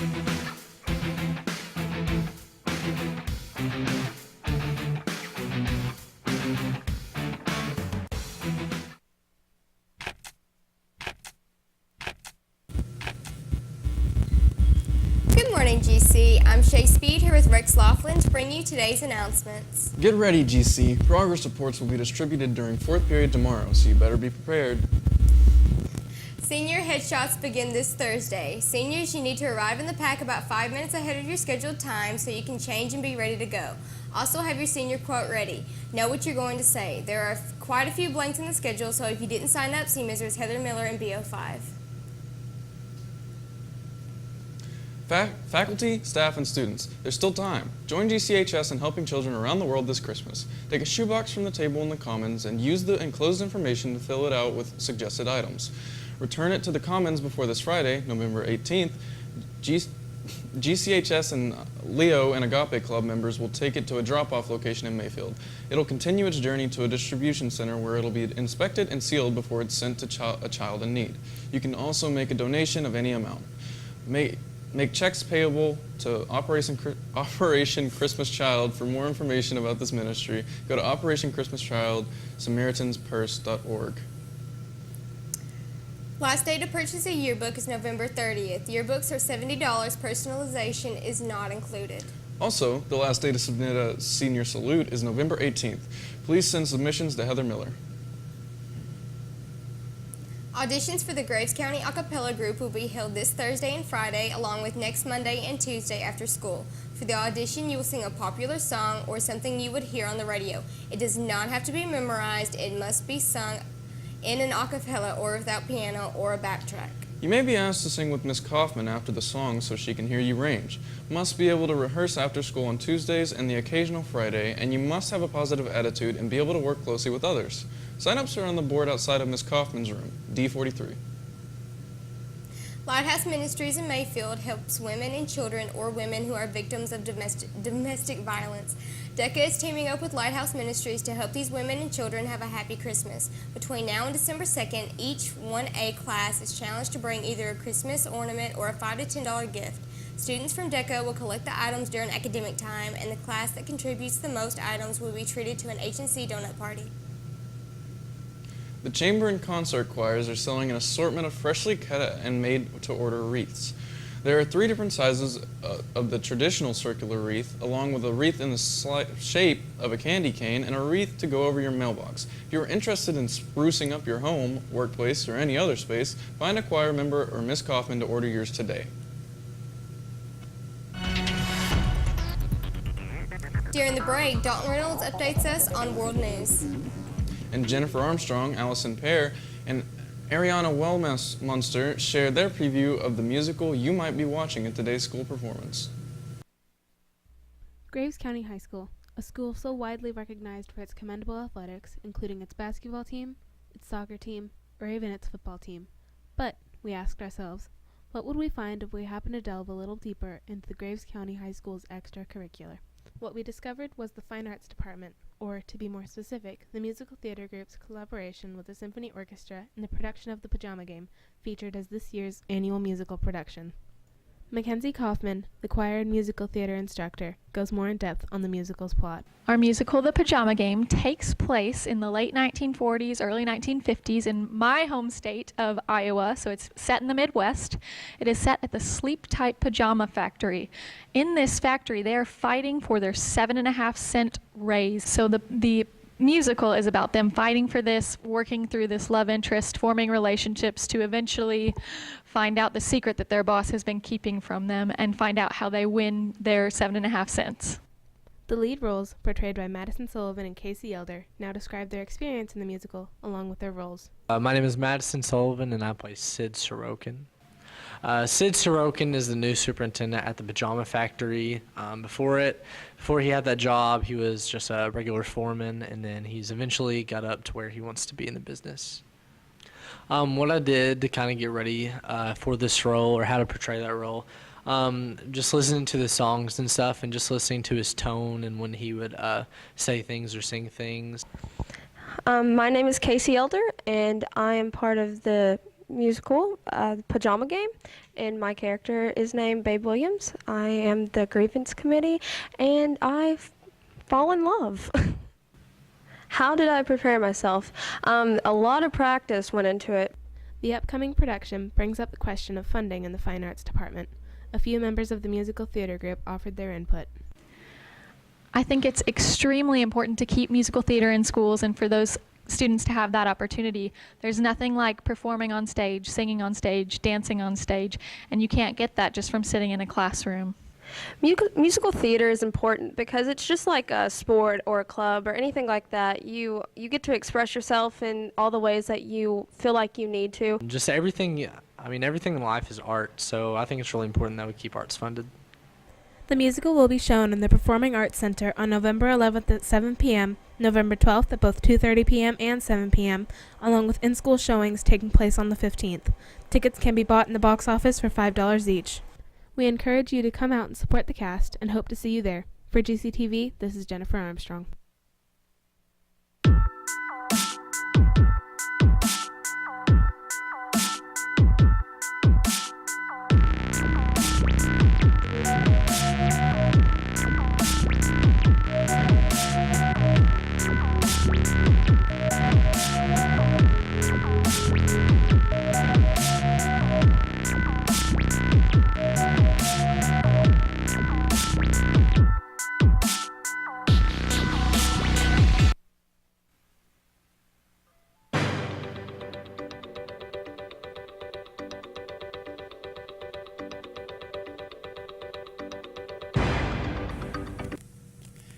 Good morning, GC. I'm Shay Speed here with Rex Laughlin to bring you today's announcements. Get ready, GC. Progress reports will be distributed during fourth period tomorrow, so you better be prepared. Senior headshots begin this Thursday. Seniors, you need to arrive in the pack about 5 minutes ahead of your scheduled time so you can change and be ready to go. Also have your senior quote ready. Know what you're going to say. There are quite a few blanks in the schedule, so if you didn't sign up, see Mrs. Heather Miller in BO5. Faculty, staff, and students, there's still time. Join GCHS in helping children around the world this Christmas. Take a shoebox from the table in the Commons and use the enclosed information to fill it out with suggested items. Return it to the Commons before this Friday, November 18th. GCHS and Leo and Agape Club members will take it to a drop-off location in Mayfield. It'll continue its journey to a distribution center where it'll be inspected and sealed before it's sent to a child in need. You can also make a donation of any amount. Make checks payable to Operation Christmas Child. For more information about this ministry, go to Operation Christmas Child, SamaritansPurse.org. Last day to purchase a yearbook is November 30th. Yearbooks are $70. Personalization is not included. Also, the last day to submit a senior salute is November 18th. Please send submissions to Heather Miller. Auditions for the Graves County a cappella group will be held this Thursday and Friday, along with next Monday and Tuesday after school. For the audition, you will sing a popular song or something you would hear on the radio. It does not have to be memorized. It must be sung in an a cappella or without piano or a backtrack. You may be asked to sing with Miss Kaufman after the song so she can hear you range. Must be able to rehearse after school on Tuesdays and the occasional Friday, and you must have a positive attitude and be able to work closely with others. Sign-ups are on the board outside of Miss Kaufman's room, D43. Lighthouse Ministries in Mayfield helps women and children or women who are victims of domestic violence. DECA is teaming up with Lighthouse Ministries to help these women and children have a happy Christmas. Between now and December 2nd, each 1A class is challenged to bring either a Christmas ornament or a $5 to $10 gift. Students from DECA will collect the items during academic time, and the class that contributes the most items will be treated to an H&C donut party. The chamber and concert choirs are selling an assortment of freshly cut and made-to-order wreaths. There are 3 different sizes of the traditional circular wreath, along with a wreath in the shape of a candy cane and a wreath to go over your mailbox. If you are interested in sprucing up your home, workplace, or any other space, find a choir member or Miss Kaufman to order yours today. During the break, Dalton Reynolds updates us on world news. And Jennifer Armstrong, Allison Pear, and Ariana Wellmunster shared their preview of the musical you might be watching at today's school performance. Graves County High School, a school so widely recognized for its commendable athletics, including its basketball team, its soccer team, or even its football team. But, we asked ourselves, what would we find if we happened to delve a little deeper into the Graves County High School's extracurricular? What we discovered was the Fine Arts Department, or, to be more specific, the musical theater group's collaboration with the symphony orchestra in the production of The Pajama Game, featured as this year's annual musical production. Mackenzie Kaufman, the choir and musical theater instructor, goes more in depth on the musical's plot. Our musical, The Pajama Game, takes place in the late 1940s, early 1950s in my home state of Iowa, so it's set in the Midwest. It is set at the Sleep Tight Pajama Factory. In this factory, they are fighting for their 7.5-cent raise. So the musical is about them fighting for this, working through this love interest, forming relationships to eventually find out the secret that their boss has been keeping from them and find out how they win their 7.5 cents. The lead roles, portrayed by Madison Sullivan and Casey Elder, now describe their experience in the musical, along with their roles. My name is Madison Sullivan, and I play Sid Sorokin. Sid Sorokin is the new superintendent at the Pajama Factory. Before he had that job, he was just a regular foreman, and then he's eventually got up to where he wants to be in the business. What I did to kind of get ready for this role, or how to portray that role, just listening to the songs and stuff, and just listening to his tone and when he would say things or sing things. My name is Casey Elder, and I am part of the musical, Pajama Game, and my character is named Babe Williams. I am the grievance committee, and I fall in love. How did I prepare myself? A lot of practice went into it. The upcoming production brings up the question of funding in the Fine Arts Department. A few members of the musical theater group offered their input. I think it's extremely important to keep musical theater in schools and for those students to have that opportunity. There's nothing like performing on stage, singing on stage, dancing on stage, and you can't get that just from sitting in a classroom. Musical theater is important because it's just like a sport or a club or anything like that. You get to express yourself in all the ways that you feel like you need to. Just everything, everything in life is art, so I think it's really important that we keep arts funded. The musical will be shown in the Performing Arts Center on November 11th at 7 p.m., November 12th at both 2:30 p.m. and 7 p.m., along with in-school showings taking place on the 15th. Tickets can be bought in the box office for $5 each. We encourage you to come out and support the cast and hope to see you there. For Gctv, this is Jennifer Armstrong.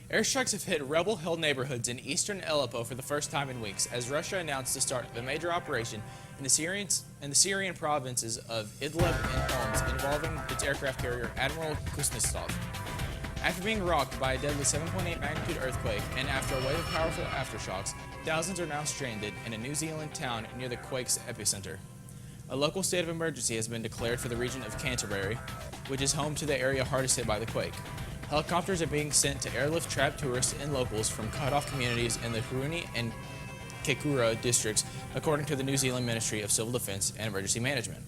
Airstrikes have hit rebel-held neighborhoods in eastern Aleppo for the first time in weeks, as Russia announced the start of a major operation in the Syrian provinces of Idlib and Homs involving its aircraft carrier Admiral Kuznetsov. After being rocked by a deadly 7.8 magnitude earthquake and after a wave of powerful aftershocks, thousands are now stranded in a New Zealand town near the quake's epicenter. A local state of emergency has been declared for the region of Canterbury, which is home to the area hardest hit by the quake. Helicopters are being sent to airlift trapped tourists and locals from cut-off communities in the Huruni and Kekura districts, according to the New Zealand Ministry of Civil Defense and Emergency Management.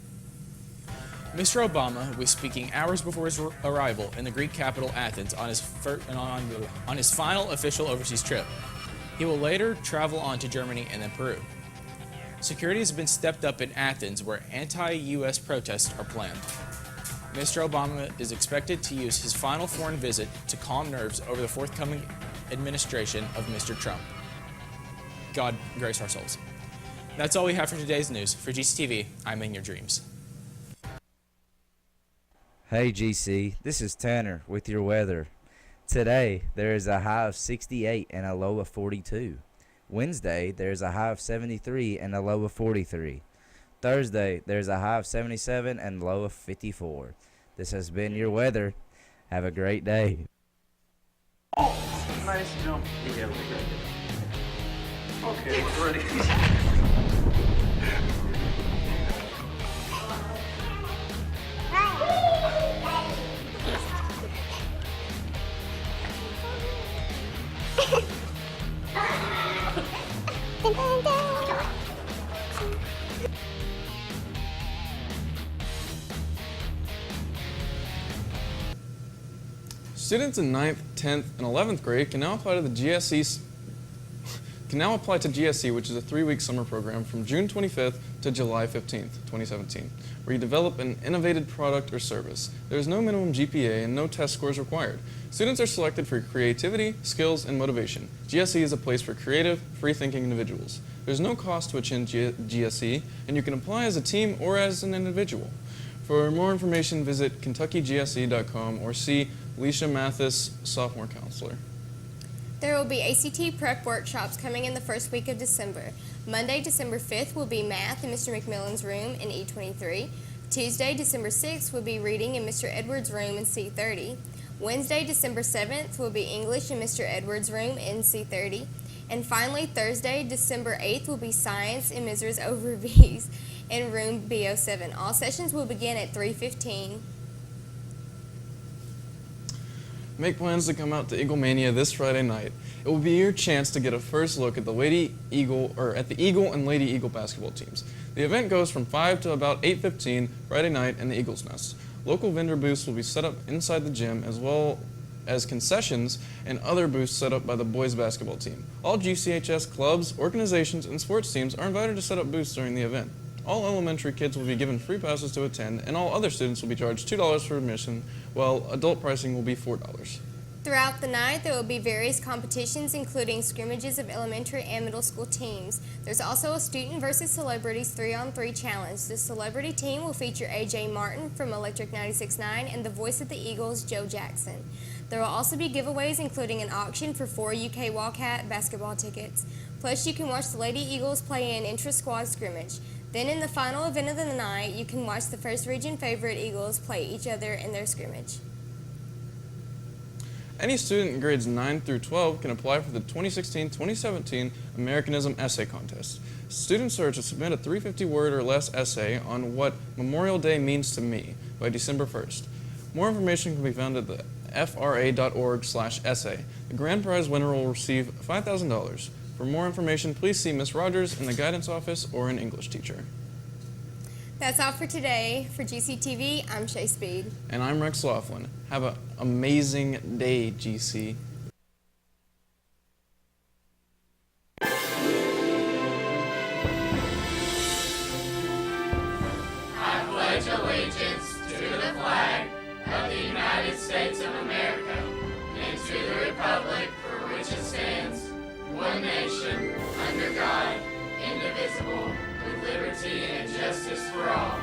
Mr. Obama was speaking hours before his arrival in the Greek capital Athens on his final official overseas trip. He will later travel on to Germany and then Peru. Security has been stepped up in Athens, where anti-U.S. protests are planned. Mr. Obama is expected to use his final foreign visit to calm nerves over the forthcoming administration of Mr. Trump. God grace our souls. That's all we have for today's news. For GCTV, I'm in your dreams. Hey GC, this is Tanner with your weather. Today, there is a high of 68 and a low of 42. Wednesday, there is a high of 73 and a low of 43. Thursday, there's a high of 77 and low of 54. This has been your weather. Have a great day. Oh, nice jump. Yeah, we got it. Okay, we're ready. Students in 9th, 10th, and 11th grade can now apply to GSE, which is a 3-week summer program from June 25th to July 15th, 2017, where you develop an innovative product or service. There is no minimum GPA and no test scores required. Students are selected for creativity, skills, and motivation. GSE is a place for creative, free-thinking individuals. There's no cost to attend GSE, and you can apply as a team or as an individual. For more information, visit KentuckyGSE.com or see Leisha Mathis, sophomore counselor. There will be ACT prep workshops coming in the first week of December. Monday, December 5th will be math in Mr. McMillan's room in E23. Tuesday, December 6th will be reading in Mr. Edwards' room in C30. Wednesday, December 7th will be English in Mr. Edwards' room in C30. And finally, Thursday, December 8th will be science in Mrs. Overby's in room B07. All sessions will begin at 3:15. Make plans to come out to Eagle Mania this Friday night. It will be your chance to get a first look at the the Eagle and Lady Eagle basketball teams. The event goes from 5 to about 8:15 Friday night in the Eagle's Nest. Local vendor booths will be set up inside the gym, as well as concessions and other booths set up by the boys basketball team. All GCHS clubs, organizations, and sports teams are invited to set up booths during the event. All elementary kids will be given free passes to attend, and all other students will be charged $2 for admission, while adult pricing will be $4. Throughout the night, there will be various competitions, including scrimmages of elementary and middle school teams. There's also a Student versus Celebrities 3-on-3 challenge. The celebrity team will feature AJ Martin from Electric 96.9 and the voice of the Eagles, Joe Jackson. There will also be giveaways, including an auction for 4 UK Wildcat basketball tickets. Plus, you can watch the Lady Eagles play in intra-squad scrimmage. Then in the final event of the night, you can watch the first region favorite Eagles play each other in their scrimmage. Any student in grades 9 through 12 can apply for the 2016-2017 Americanism Essay Contest. Students are to submit a 350-word or less essay on what Memorial Day means to me by December 1st. More information can be found at the fra.org/essay. The grand prize winner will receive $5,000. For more information, please see Ms. Rogers in the guidance office or an English teacher. That's all for today. For GCTV, I'm Shay Speed. And I'm Rex Laughlin. Have an amazing day, GC. I pledge allegiance to the flag of the United States of America and to the republic for which it stands, one nation, under God, indivisible, with liberty and justice for all.